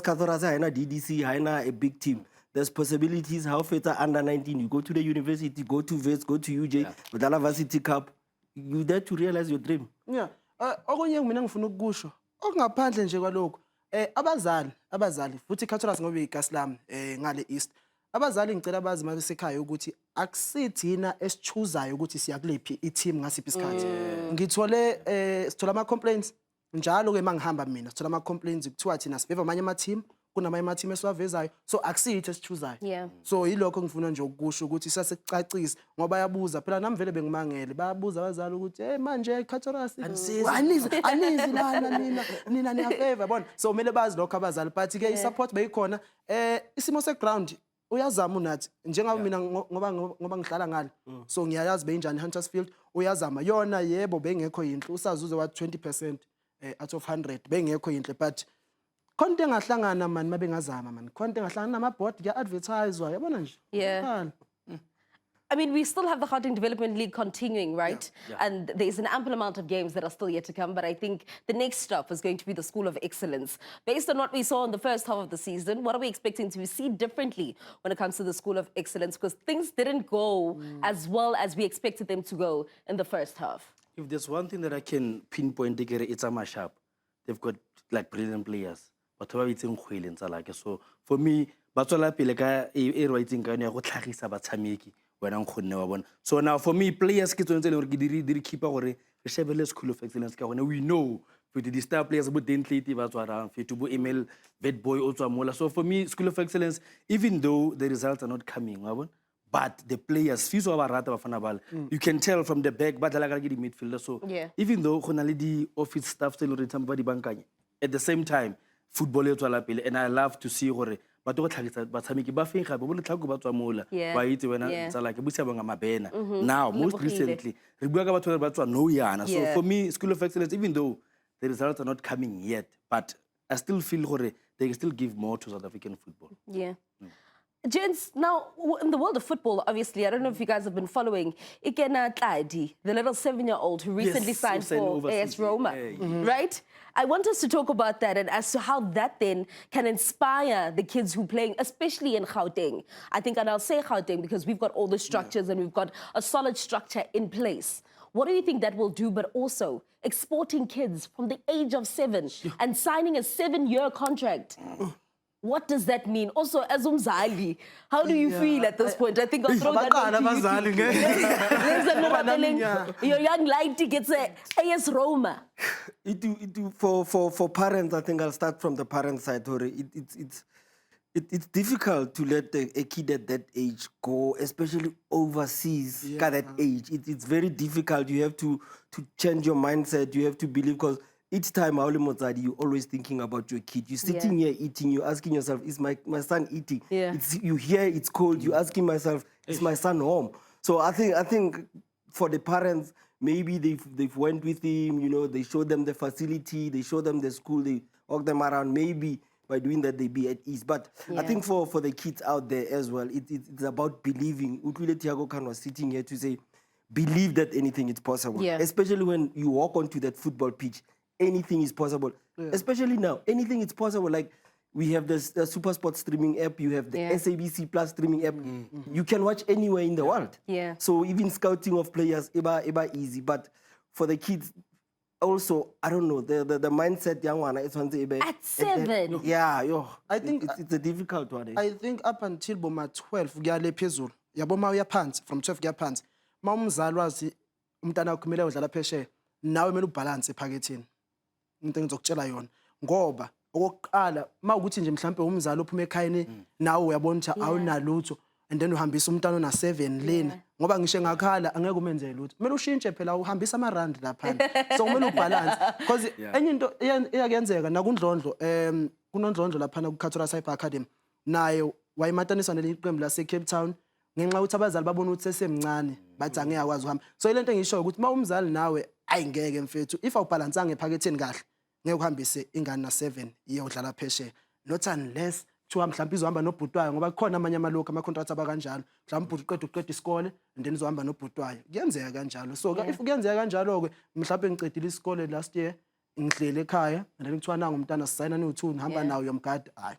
Katoras haina DDC haina a big team. There's possibilities how feta under 19 you go to the university, go to Vets, go to UJ, Badala Varsity Cup. You dare to realize your dream. Yeah. Okunye mina ngifuna ukusho okungaphandle nje kwalokho abazali futhi iKatoras ngoba iGaslam ngale East abazali ngicela bazi mabesekhaya ukuthi akusithina esichuzayo ukuthi siyakulephi i-team ngasiphi isikhathi ngithole sithola ama complaints njalo ke mangihamba mina sithola ama complaints kuthiwa thina sibeva amanye ama team kunamanye ama team esiwavezayo so akusitho esichuzayo so yilokho ngifuna nje ukusho ukuthi sasekucacisa ngoba yabuza phela nami vele bengimangele bayabuza abazali ukuthi manje iKatoras anizi lana nina niyafavor bona so kumele bazi lokho abazali but ke i-support beyikhona isimo se-ground uyazama unathi njengoba mina ngoba ngihlala ngale so ngiyayazi beyinjani Huntersfield uyazama yona yebo bengekho yinhle usazuze wa 20% out of 100 bengekho yinhle but konke engahlangana man mabengazama man konke engahlangana nama-board kuya-advertiswa yabona nje I mean, we still have the Gauteng Development League continuing, right? And there's an ample amount of games that are still yet to come. But I think the next stop is going to be the School of Excellence. Based on what we saw in the first half of the season, what are we expecting to see differently when it comes to the School of Excellence? Because things didn't go as well as we expected them to go in the first half. If there's one thing that I can pinpoint, it's a mashup. They've got like brilliant players. But so for me, batswela pele ka e writing ka ne go tlhagisa batshameki wena nkgonne wa bona. So now for me players ke tsone tse leng gore ke di keeper gore re shebele school of excellence ka gone we know with the star players bo Dentlete ba tswa rang fetu bo Emil Vetboy o tswa mola. So for me school of excellence even though the results are not coming wa bona but the players fiso ba rata bafana bala you can tell from the back ba dlala ka di midfielder. So even though gona le di office staff tse le re tsamba ba di bankanye at the same time football e tswa la pele and I love to see gore ba to go tlhagisa batshameki ba feng gape bo le tlhako ba tswa mola ba itse wena tsala ke busia banga mabena. Now most recently re bua ka batho ba tswa no yana. So for me school of excellence even though the results are not coming yet but I still feel gore they can still give more to South African football. Gents, now, in the world of football, obviously, I don't know if you guys have been following, Ikena Tladi, the little 7-year-old who recently signed for AS Roma, right? I want us to talk about that and as to how that then can inspire the kids who are playing, especially in Gauteng. I think, and I'll say Gauteng because we've got all the structures and we've got a solid structure in place. What do you think that will do, but also exporting kids from the age of 7 and signing a 7-year contract? What does that mean? Also, as Umzali, how do you feel at this point? I think I'll throw that one to you. Your young lighty gets a AS Roma. For parents, I think I'll start from the parent side. It's difficult to let a kid at that age go, especially overseas at that age. It's very difficult. You have to change your mindset. You have to believe because each time you're always thinking about your kid. You're sitting here eating, you're asking yourself, is my son eating? You hear it's cold, you're asking myself, is my son home? So I think for the parents, maybe they've went with him, you know, they showed them the facility, they showed them the school, they walk them around. Maybe by doing that, they be at ease. But I think for the kids out there as well, it's about believing. Utwile TIAGO KAHN was sitting here to say, believe that anything is possible. Especially when you walk onto that football pitch. Anything is possible. Especially now, anything is possible. Like we have the SuperSport streaming app, you have the SABC Plus streaming app. You can watch anywhere in the world. So even scouting of players, eba easy. But for the kids, also, I don't know, the mindset young one is at 7. I think it's a difficult one. I think up until boma 12 gale phezulu. Yaboma uya phansi from 12 kuya phansi. Mawumzali wazi umntana kumele udlala phesheya. Nawe kumele ubalance ephaketheni. Into engizokutshela yona ngoba okokuqala mawukuthi nje mhlambe umzali ophuma ekhayeni nawe uyabona ukuthi awunalutho and then uhambisa umntana ona 7 lena ngoba ngisho ngakhala angeke umenze lutho kumele ushintshe phela uhambisa ama rand lapha so kumele ubalance because enye into iyakenzeka nakundlondlo kunondlondlo lapha ku Cultural Cyber Academy naye wayimatanisa neliqembu lase Cape Town ngenxa ukuthi abazali babona ukuthi sesemncane bathi angeke akwazi ukuhamba so ilento engisho ukuthi mawumzali nawe ayingeke mfethu if awubalansanga ephaketheni kahle ngeke uhambise ingane na 7 iyodlala phesheya not unless kuthiwa mhlawumbe izohamba nobhutwayo ngoba kukhona amanye amalokho ama-contracts abakanjalo mhlawumbe uqeda isikole and then izohamba nobhutwayo kuyenzeka kanjalo so if kuyenzeka kanjalo-ke mhlawumbe ngicedile isikole last year ngihlele ekhaya and then kuthiwa nanga umntana sisayina niwu-2 nihamba nawo yomgadi hayi.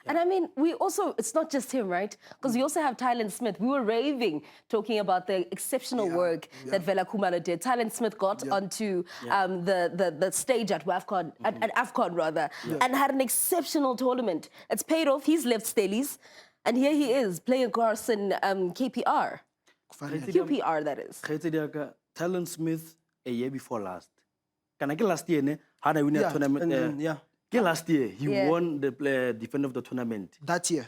And I mean, we also, it's not just him, right? Because we also have Tylen Smith. We were raving, talking about the exceptional work that Vela Khumalo did. Tylen Smith got onto the stage at AFCON, at AFCON rather, and had an exceptional tournament. It's paid off. He's left Stellies, and here he is, playing across in KPR. QPR, that is. Tylen Smith a year before last. Can I get last year, ne? Had I win a tournament? Last year, he won the defender of the tournament. That year.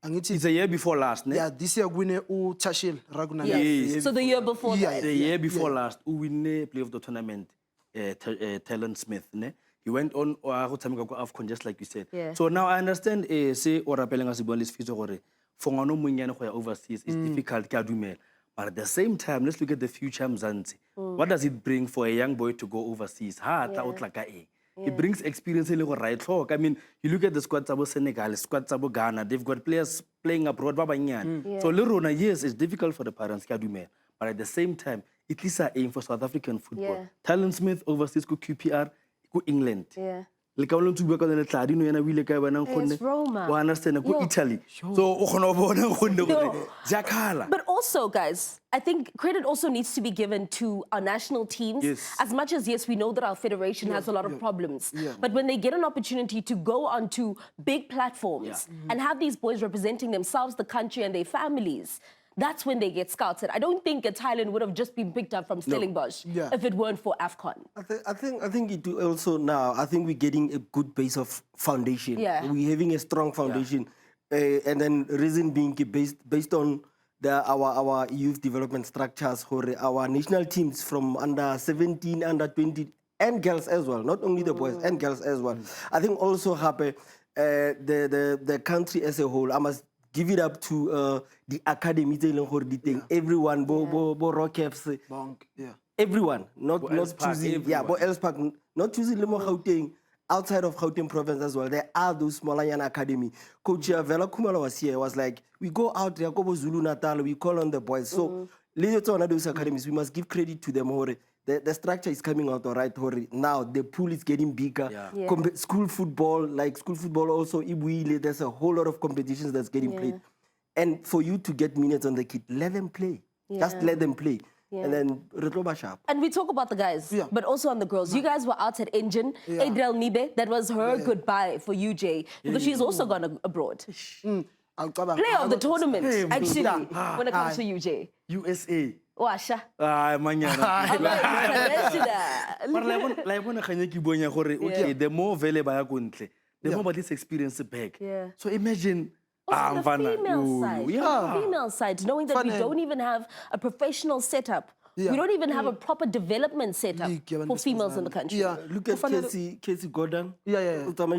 It's a year before last, ne? Yeah, this year winner Tashil Raguna. Yes. So the year before that. The year before last, who win the play of the tournament, Tylen Smith, ne? He went on AFCON just like you said. So now I understand say or rappeling as Ibonlis Fizore for no munyan overseas is difficult, but at the same time, let's look at the future Mzansi. What does it bring for a young boy to go overseas? It brings experience in right talk. I mean, you look at the squad about Senegal, squad about Ghana, they've got players playing abroad. So Lerona, yes, it's difficult for the parents, but at the same time, it is an aim for South African football. Tylen Smith overseas go QPR, go England. Like I want to work on the Tladino and I will like Roma. I understand go Italy. So but also, guys, I think credit also needs to be given to our national teams. As much as we know that our federation has a lot of problems. But when they get an opportunity to go onto big platforms and have these boys representing themselves, the country, and their families, that's when they get scouted. I don't think Thailand would have just been picked up from Stellenbosch if it weren't for AFCON. I think it will also now. I think we're getting a good base of foundation. Yeah. We're having a strong foundation, and then reason being based on our youth development structures, our national teams from under 17, under 20, and girls as well. Not only the boys and girls as well. I think also happy the country as a whole. I must give it up to the academy. Everyone, bo Rockefs, everyone, not choosing, Elspark, not choosing Lemo Gauteng, outside of Gauteng province as well. There are those Malayan academy. Coach Vela Kumalo was here, was like, we go out there, Kobo Zulu Natal, we call on the boys. So, later on those academies, we must give credit to them. The structure is coming out all right. Now the pool is getting bigger. School football also, there's a whole lot of competitions that's getting played. And for you to get minutes on the kid, let them play. Just let them play. And then sharp. And we talk about the guys, but also on the girls. You guys were out at ENGEN. Adriel Nibe, that was her goodbye for UJ, because she's also gone abroad. Player of the tournament, actually, when it comes to UJ. USA. Washa. The more valuable, the more this experience back. So imagine. Also the female side. The female side, knowing that we don't even have a professional setup. We don't even have a proper development setup for females in the country. Look at Casey Gordon. She was on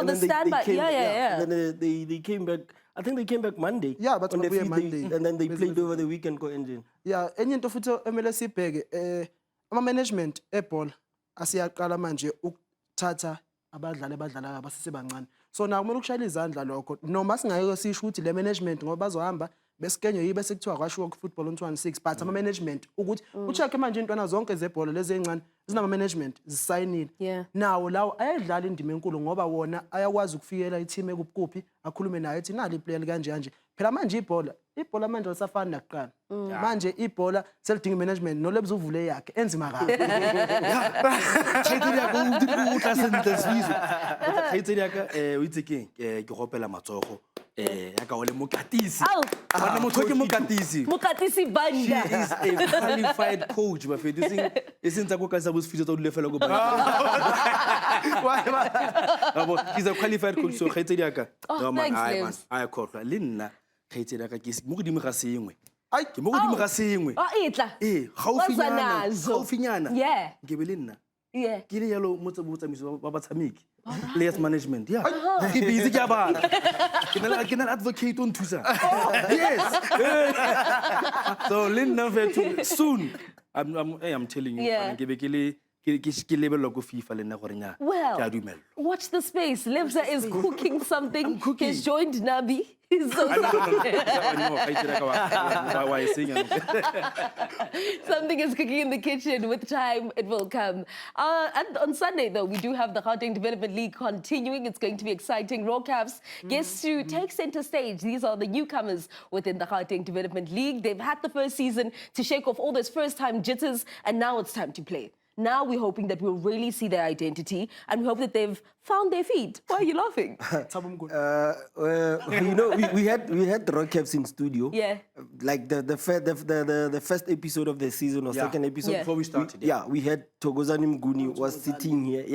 the standby. Then they came back. I think they came back Monday. But on the we Monday. And then they played over the weekend for ENGEN. Enye into futhi MLS ibheke ama management eball asiyaqala manje ukuthatha abadlali abasesebancane. So na kumele ukushayela izandla lokho. Noma singayeke sisho ukuthi le management ngoba bazohamba besikenya yibe sekuthiwa kwashiwo ku football on 26 but ama management ukuthi ucheck manje intwana zonke zebhola lezi ezincane zinama management zisayinile. Nawo lawo ayadlala indima enkulu ngoba wona ayakwazi ukufikela i-team ekuphi akhulume nayo ethi nali player kanje kanje. Phela manje ibhola manje lisafana nakuqala. Manje ibhola selidinga management nolebza uvule yakhe enzima kahle. Ke gopela matsogo ya ka ole mokatisi bana motho ke mokatisi Banda. She is a qualified coach ba fedising isentsa go ka sa bosifitso tsa dile fela go bana she's a qualified coach so khaitsedi yaka no man I khotla le nna khaitsedi yaka ke mo godimo ga sengwe ke mo godimo ga sengwe itla gaufinyana ke be le nna ke le yalo motse botsamiso ba batshameki players management ke busy ke ba ke na advocate on thusa yes so Linda soon I'm telling you ke be ke lebelo go FIFA le nna gore nya ke a dumela. Watch the space. Lebza is cooking something. He's joined Nabi. Something is cooking in the kitchen. With time, it will come. And on Sunday, though, we do have the Gauteng Development League continuing. It's going to be exciting. Rawcaps gets to take center stage. These are the newcomers within the Gauteng Development League. They've had the first season to shake off all those first-time jitters, and now it's time to play. Now we're hoping that we'll really see their identity, and we hope that they've found their feet. Why are you laughing? You know, we had the Rockcaps in studio. Like the first episode of the season or second episode before we started. We had Thokozani Mguni was sitting here.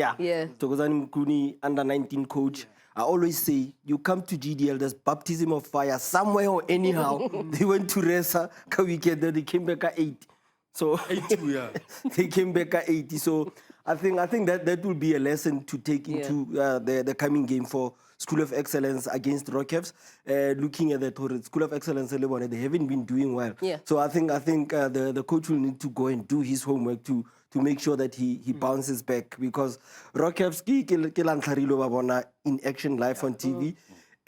Thokozani Mguni, under 19 coach. I always say, you come to GDL, there's baptism of fire somewhere or anyhow. They went to Resa, weekend, then they came back at 8. So 82, they came back at 80. So I think that will be a lesson to take into the coming game for School of Excellence against Rockcaps. Looking at the School of Excellence, they haven't been doing well. So I think the coach will need to go and do his homework to make sure that he bounces back, because Rockcaps in action live on TV.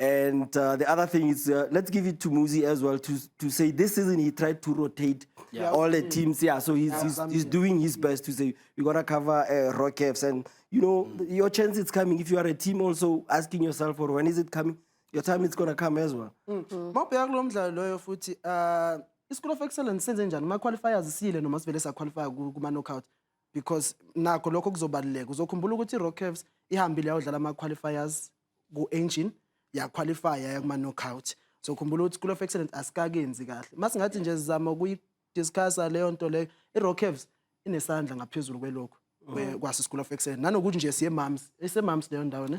And the other thing is, let's give it to Muzi as well to say this season he tried to rotate all the teams. So he's doing his best to say we gotta cover Rockcaps, and you know your chance is coming. If you are a team also asking yourself, or when is it coming? Your time is gonna come as well. School of Excellence senze njani ma qualifiers sile noma sivele sa qualify kuma knockout, because nakho lokho kuzobaluleka. Uzokhumbula ukuthi Rockcaps ihambile yodlala ama qualifiers ku ENGEN ya qualify ya kuma knockout. so khumbula ukuthi School of Excellence asikakenzi kahle masingathi nje sizama ukuyidiscussa leyo nto leyo iRockhavens inesandla ngaphezulu kwelokho kwase School of Excellence nanokuthi nje siye mums leyo ndawo ne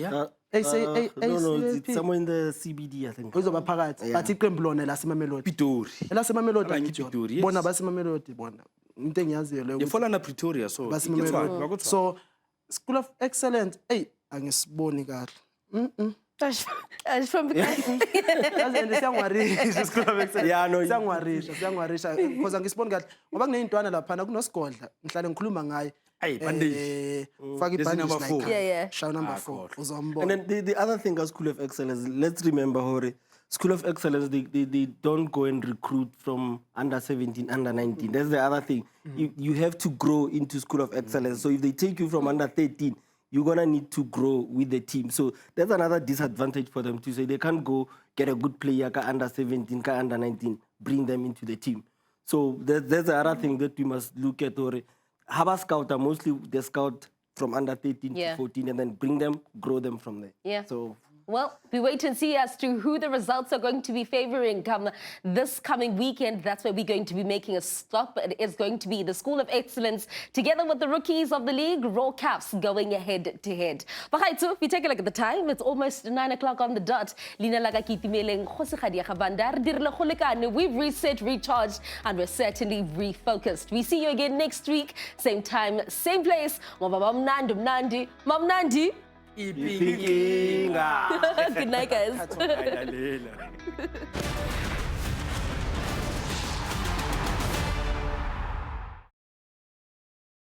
No, it's somewhere in the CBD, I think. uzoba phakathi but iqembu lona la Mamelodi Pitori. Mamelodi Abanye angijona. Pitori, yes. Bona Mamelodi bona into engiyaziyo leyo Yefola na Pretoria, so. basi it's fine, Mamelodi. bakuthiwa. So School of Excellence angisiboni kahle From Yazi siyangwarisha School of Excellence. Yeah, no, Siyangwarisha because angisiboni kahle ngoba kuneyintwana lapha kunosigodla ngihlale ngikhuluma ngaye Bandage. faka This is number ibandage 4. like Yeah. show number 4 And uzombona then the other thing at School of Excellence, let's remember, Hore, School of Excellence, they don't go and recruit from under 17, under 19. That's the other thing. You have to grow into School of Excellence. So if they take you from under 13, you're going to need to grow with the team. So that's another disadvantage for them to say they can't go get a good player under 17, under 19, bring them into the team. So that's the other thing that we must look at. Hore. Haba scout are mostly they scout from under 13 to 14 and then bring them, grow them from there. Yeah. So well, we wait and see as to who the results are going to be favoring come this coming weekend. That's where we're going to be making a stop. It is going to be the School of Excellence together with the rookies of the league, Raw Caps, going head to head. But if you take a look at the time, it's almost 9 o'clock on the dot. We've reset, recharged, and we're certainly refocused. We see you again next week, same time, same place. Mam Nandi. Ipinga. Good night, guys. Hayi, lalela.